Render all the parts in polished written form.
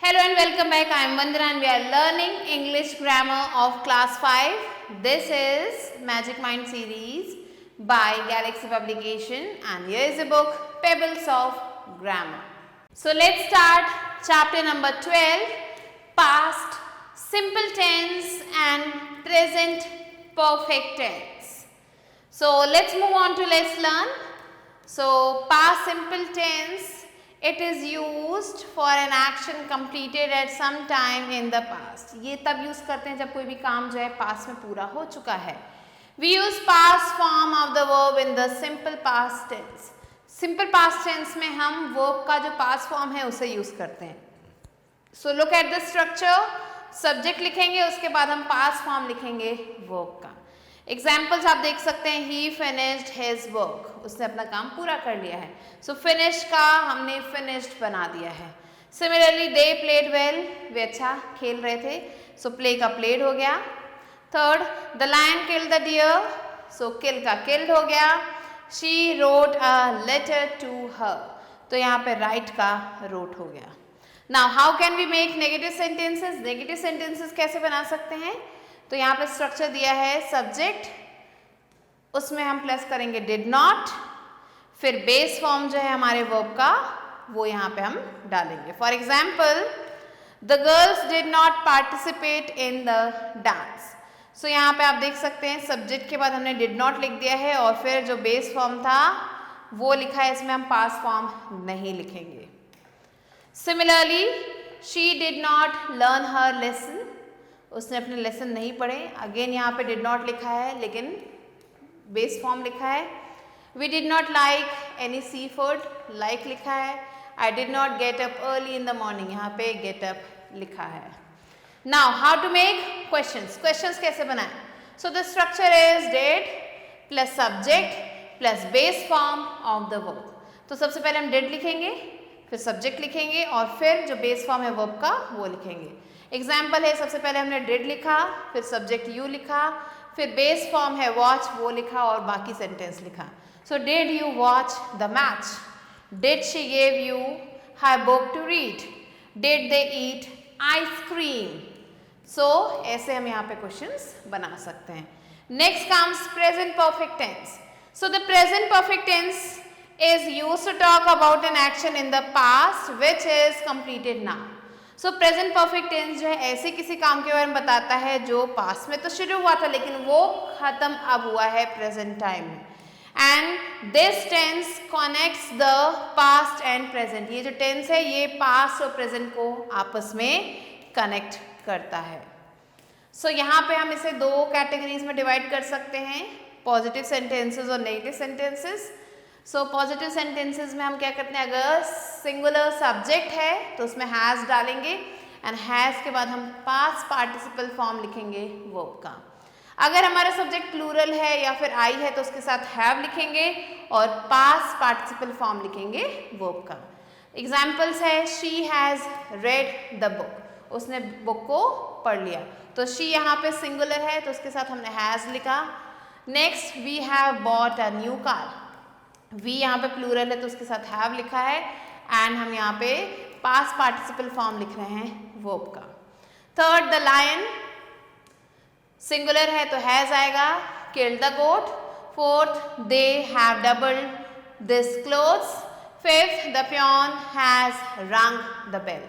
Hello and welcome back. I am Vandana and we are learning English grammar of class 5. This is Magic Mind series by Galaxy Publication and here is the book Pebbles of Grammar. So let's start chapter number 12, past simple tense and present perfect tense. So let's move on to let's learn. So past simple tense, it is used for an action completed at some time in the past. ये तब use करते हैं जब कोई भी काम जो है पास्ट में पूरा हो चुका है. We use past form of the verb in the simple past tense. Simple past tense में हम verb का जो past form है उसे यूज करते हैं. So look at the structure. Subject लिखेंगे, उसके बाद हम past form लिखेंगे verb का. एग्जाम्पल्स आप देख सकते हैं. ही फिनिश्ड हिज वर्क, उसने अपना काम पूरा कर लिया है. सो फिनिश का हमने फिनिश्ड बना दिया है. सिमिलरली दे प्लेड वेल, वे अच्छा खेल रहे थे. सो प्ले का प्लेड हो गया. Third, the lion killed the deer, so kill का किल्ड हो गया. She wrote a letter to her, तो यहाँ पे राइट का रोट हो गया. Now how can we make negative sentences. Negative sentences कैसे बना सकते हैं. तो यहाँ पे स्ट्रक्चर दिया है सब्जेक्ट, उसमें हम प्लस करेंगे डिड नॉट, फिर बेस फॉर्म जो है हमारे वर्ब का वो यहाँ पे हम डालेंगे. For example the girls did not participate in the dance. So यहाँ पे आप देख सकते हैं सब्जेक्ट के बाद हमने डिड नॉट लिख दिया है और फिर जो बेस फॉर्म था वो लिखा है, इसमें हम पास्ट फॉर्म नहीं लिखेंगे. Similarly she did not learn her lesson, उसने अपने लेसन नहीं पढ़े. अगेन यहाँ पे डिड नॉट लिखा है लेकिन बेस फॉर्म लिखा है. We did not like any seafood, like लिखा है. I did not get up early in the morning, यहाँ पे गेट अप लिखा है. Now how to make questions. Questions कैसे बनाएं. So the structure is did plus subject plus base form of the verb. तो सबसे पहले हम डिड लिखेंगे, फिर सब्जेक्ट लिखेंगे और फिर जो बेस फॉर्म है वर्ब का वो लिखेंगे. एग्जाम्पल है, सबसे पहले हमने डिड लिखा, फिर सब्जेक्ट यू लिखा, फिर बेस फॉर्म है वॉच वो लिखा और बाकी सेंटेंस लिखा. So did you watch the match, did she give you her book to read, did they eat ice cream. So ऐसे हम यहाँ पे क्वेश्चंस बना सकते हैं. Next comes present perfect tense. So the present perfect tense is used to talk about an action in the past which is completed now. So present perfect tense जो है ऐसे किसी काम के बारे में बताता है जो पास्ट में तो शुरू हुआ था लेकिन वो खत्म अब हुआ है प्रेजेंट टाइम में. And this tense connects the past and present. ये जो टेंस है ये पास्ट और प्रेजेंट को आपस में कनेक्ट करता है. सो यहाँ पे हम इसे दो कैटेगरीज में डिवाइड कर सकते हैं, पॉजिटिव सेंटेंसेस और negative sentences. So positive sentences में हम क्या करते हैं, अगर सिंगुलर सब्जेक्ट है तो उसमें हैज़ डालेंगे एंड हैज़ के बाद हम पास्ट पार्टिसिपल फॉर्म लिखेंगे वर्ब का. अगर हमारा सब्जेक्ट प्लूरल है या फिर आई है तो उसके साथ हैव लिखेंगे और पास्ट पार्टिसिपल फॉर्म लिखेंगे वर्ब का. एग्जाम्पल्स है, she has read the book, उसने बुक को पढ़ लिया. तो शी यहाँ पे सिंगुलर है तो उसके साथ हमने हैज़ लिखा. Next we have bought a new car, we यहाँ पे प्लूरल है तो उसके साथ हैव लिखा है एंड हम यहाँ पे पास्ट पार्टिसिपल फॉर्म लिख रहे हैं वर्ब का. थर्ड, द लायन सिंगुलर है तो हैज आएगा, killed the goat. Fourth, they have doubled this clothes. Fifth, the peon has rung the bell.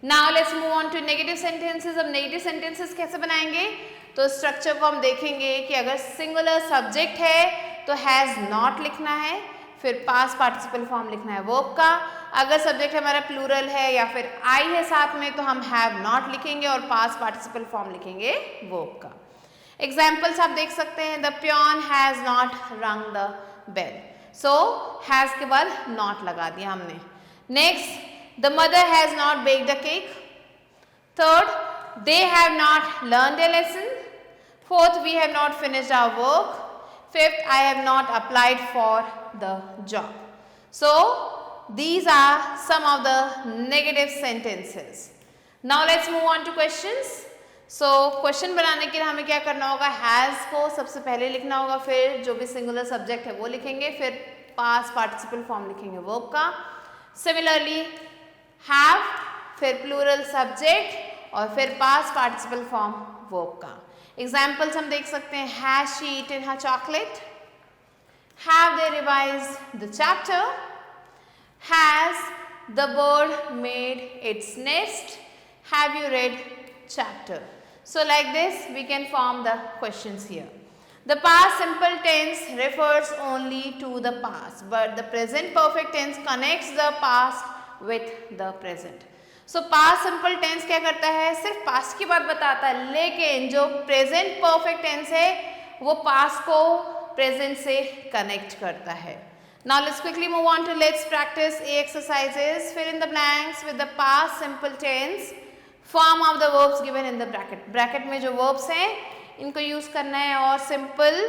Now let's move on to negative sentences. अब negative sentences कैसे बनाएंगे. तो structure को हम देखेंगे कि अगर सिंगुलर सब्जेक्ट है तो हैज़ नॉट लिखना है, फिर पास्ट पार्टिसिपल फॉर्म लिखना है वर्ब का. अगर सब्जेक्ट हमारा प्लूरल है या फिर आई है साथ में तो हम हैव नॉट लिखेंगे और पास्ट पार्टिसिपल फॉर्म लिखेंगे वर्ब का. एग्जाम्पल्स आप देख सकते हैं, द पियोन हैज़ नॉट रंग द बेल. सो हैज़ के बाद नॉट लगा दिया हमने. Next, the mother has not baked the cake. Third, they have not learned a lesson. Fourth, we have not finished our work. Fifth, I have not applied for the job. So these are some of the negative sentences. Now let's move on to questions. So question बनाने के लिए हमें क्या करना होगा, has को सबसे पहले लिखना होगा, फिर जो भी singular subject है वो लिखेंगे, फिर past participle form लिखेंगे verb का. Similarly have फिर प्लूरल सब्जेक्ट और फिर पास्ट पार्टिसिपल फॉर्म वर्ब का। एग्जाम्पल्स हम देख सकते हैं, has she eaten her chocolate, have they revised the chapter, has the bird made its nest, have you read chapter. So like this we can form the questions here. The past simple tense refers only to the past, but the present perfect tense connects the past with the present. So past simple tense क्या करता है, सिर्फ past की बात बताता है, लेकिन जो present perfect tense है वो past को present से connect करता है. Now let's quickly move on to let's practice A exercises. Fill in the blanks with the past simple tense. Form of the verbs given in the bracket. Bracket में जो verbs हैं इनको use करना है और simple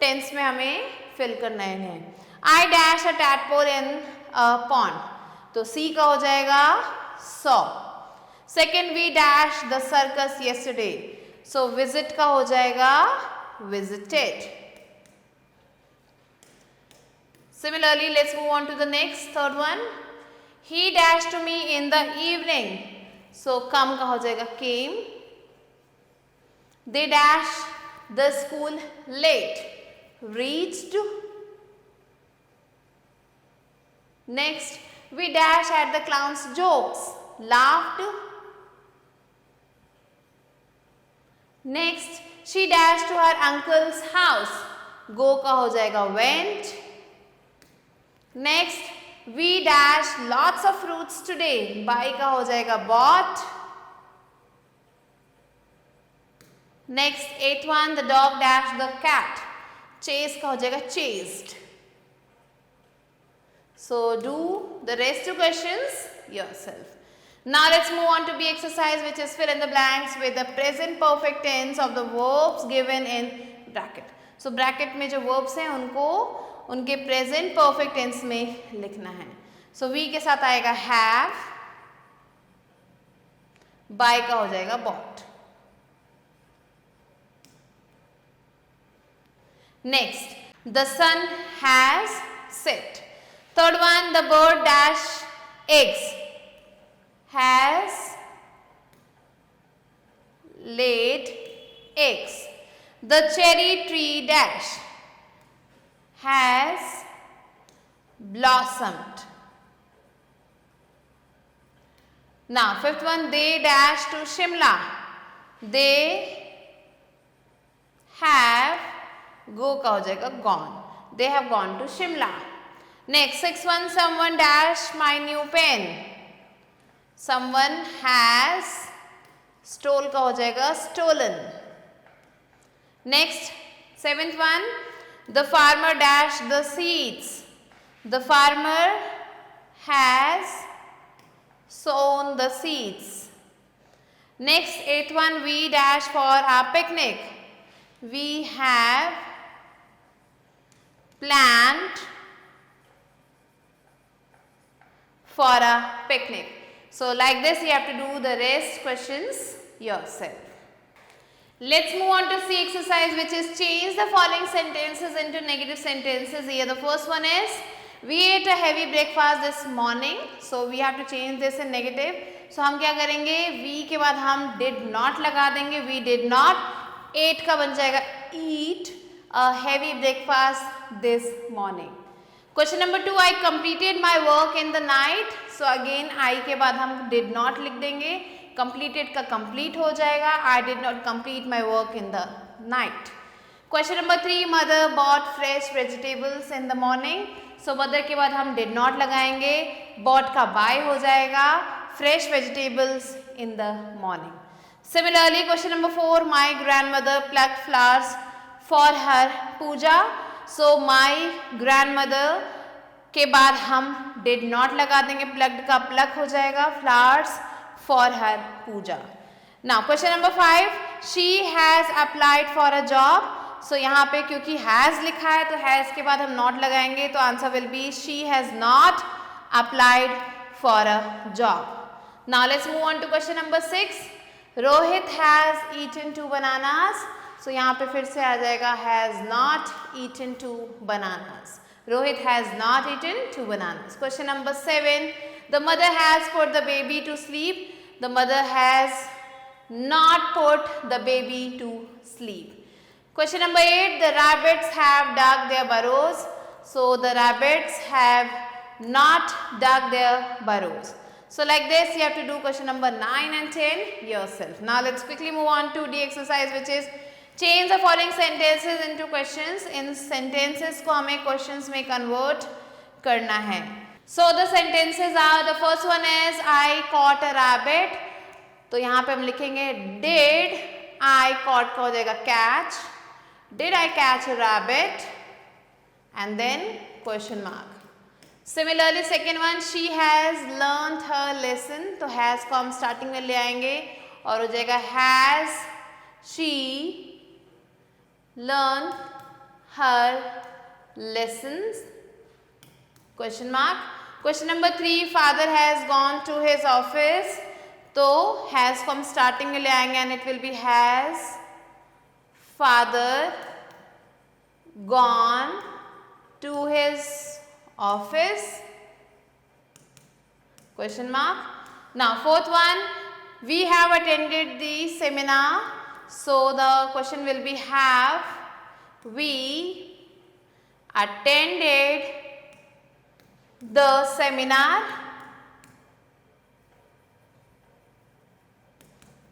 tense में हमें fill करना है इन्हें। I dash a tadpole in a pond, तो सी का हो जाएगा saw. Second, we dash the circus yesterday, so visit का हो जाएगा visited. Similarly let's move on to the next, third one, he dash to me in the evening, so come का हो जाएगा came. They dash the school late, reached. Next, we dash at the clowns jokes, laughed. Next, she dash to her uncles house, गो का हो जाएगा went. Next, we dash lots of fruits today, buy का हो जाएगा bought। Next, eighth one, the dog dashed the cat, chase का हो जाएगा chased। So do the rest two questions yourself. Now let's move on to B exercise, which is fill in the blanks with the present perfect tense of the verbs given in bracket. So bracket में जो verbs हैं उनको उनके present perfect tense में लिखना है। So we के साथ आएगा हैव, बाय का हो जाएगा bought. Next, the sun has set. Third one, the bird dash eggs, has laid eggs. The cherry tree dash has blossomed. Now fifth one, they dash to Shimla, they have, go का हो जाएगा gone, they have gone to Shimla. Next, sixth one, someone dash my new pen, someone has, stole का हो जाएगा stolen. Next, seventh one, the farmer dashed the seeds, the farmer has sown the seeds. Next, eighth one, we dash for our picnic, we have planned for a picnic. So like this you have to do the rest questions yourself. Let's move on to C exercise, which is change the following sentences into negative sentences. Here the first one is, we ate a heavy breakfast this morning, so we have to change this in negative. So हम क्या करेंगे, we के बाद हम did not लगा देंगे, we did not, ate का बन जाएगा eat a heavy breakfast this morning. Question number 2, I completed my work in the night, so again I के बाद हम did not लिख देंगे, completed का complete हो जाएगा, I did not complete my work in the night. Question number 3, mother bought fresh vegetables in the morning, so mother के बाद हम did not लगाएंगे, bought का buy हो जाएगा, fresh vegetables in the morning. Similarly, question number 4, my grandmother plucked flowers for her puja, so my grandmother के बाद हम did not लगा देंगे, plucked का pluck हो जाएगा, flowers for her puja. Now question number 5, she has applied for a job, so यहाँ पे क्योंकि has लिखा है तो has के बाद हम not लगाएंगे, तो answer will be she has not applied for a job. Now let's move on to question number 6, Rohit has eaten 2 bananas, so यहाँ पे फिर से आ जाएगा has not eaten 2 bananas. Rohit has not eaten 2 bananas. Question number 7, The mother has put the baby to sleep. The mother has not put the baby to sleep. Question number 8. The rabbits have dug their burrows. So the rabbits have not dug their burrows. So like this you have to do question number 9 and 10 yourself. Now let's quickly move on to the exercise, which is change the following sentences into questions. In sentences को हमें questions में convert करना है. So the sentences are, the first one is I caught a rabbit. तो यहाँ पे हम लिखेंगे did I caught का हो जाएगा catch. Did I catch a rabbit? And then question mark. Similarly second one, she has learned her lesson. तो has को हम starting में ले आएंगे और हो जाएगा has she learned her lessons? Question mark. Question number 3, father has gone to his office. तो has को हम starting में ले आएंगे and it will be has father gone to his office? Question mark. Now fourth one, we have attended the seminar. So the question will be have we attended the seminar?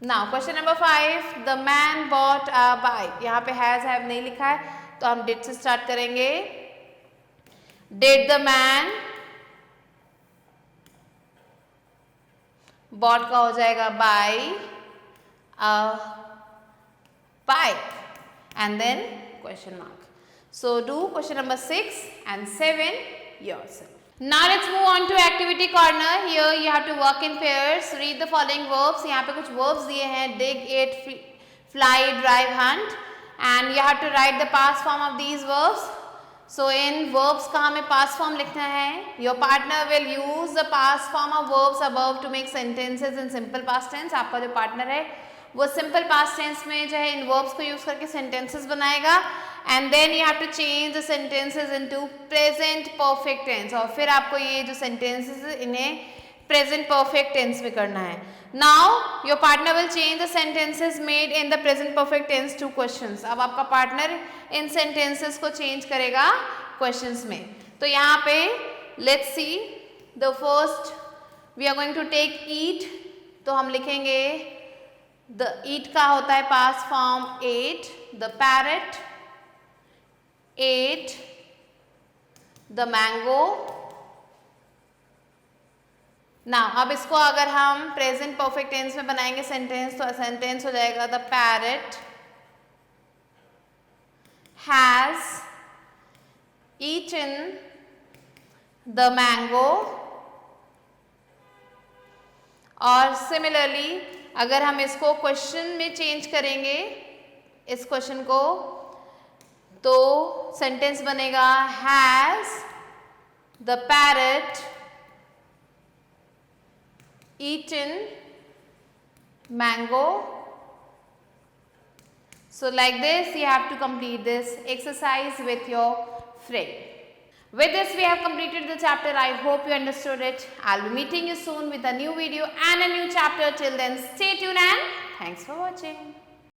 Now question number 5, the man bought a bike. यहाँ पे has have नहीं लिखा है तो हम did से start करेंगे. Did the man bought का हो जाएगा buy a bike and then question mark. So do question number 6 and 7 yourself. Now let's move on to activity corner. Here you have to work in pairs. Read the following verbs. यहाँ पे कुछ verbs दिए हैं, dig, eat, fly, drive, hunt, and you have to write the past form of these verbs. So in verbs का हमें past form लिखना है. Your partner will use the past form of verbs above to make sentences in simple past tense. आपका जो partner है वो simple past tense में जो है इन verbs को use करके sentences बनाएगा. And then you have to change the sentences into present perfect tense. और फिर आपको ये जो sentences इन्हें present perfect tense में करना है. Now your partner will change the sentences made in the present perfect tense to questions. अब आपका partner इन sentences को change करेगा questions में. तो यहाँ पे let's see the first we are going to take eat. तो हम लिखेंगे the eat का होता है past form ate. The parrot ate the mango. Now अब इसको अगर हम present perfect tense में बनाएंगे sentence तो sentence हो जाएगा the parrot has eaten the mango. और similarly अगर हम इसको question में change करेंगे इस question को तो sentence बनेगा has the parrot eaten mango. So like this you have to complete this exercise with your friend. With this we have completed the chapter. I hope you understood it. I'll be meeting you soon with a new video and a new chapter. Till then stay tuned and thanks for watching.